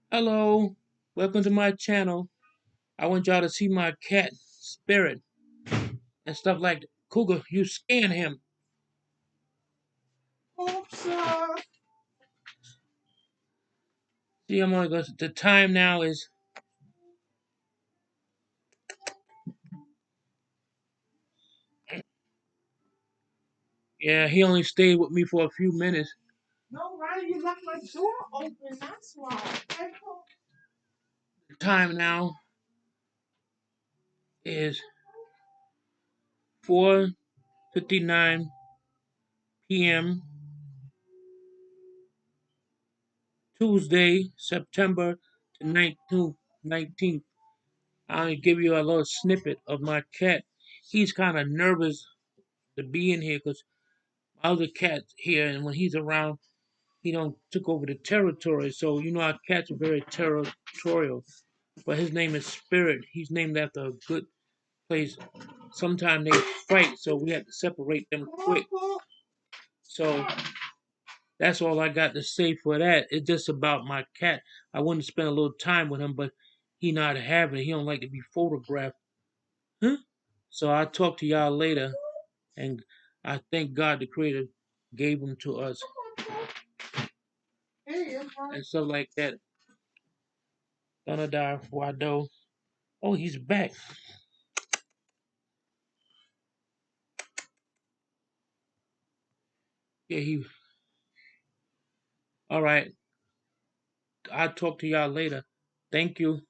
Hello, welcome to my channel. I want y'all to see my cat, Spirit, and stuff like that. Cougar, you scan him. Oops, See, I'm only going the time now is, yeah, he only stayed with me for a few minutes. No, Ronnie, you left my door open, that's why. The time now is 4:59 p.m. Tuesday, September the 19th. I'll give you a little snippet of my cat. He's kind of nervous to be in here because my other cat's here, and when he's around, he don't took over the territory. So our cats are very territorial. But his name is Spirit. He's named after a good place. Sometimes they fight, so we have to separate them quick. So that's all I got to say for that. It's just about my cat. I wanted to spend a little time with him, but he not having it. He don't like to be photographed. Huh? So I'll talk to y'all later, and I thank God the Creator gave him to us and stuff like that. Donadar Wado. Oh, he's back. Yeah, he. All right. I'll talk to y'all later. Thank you.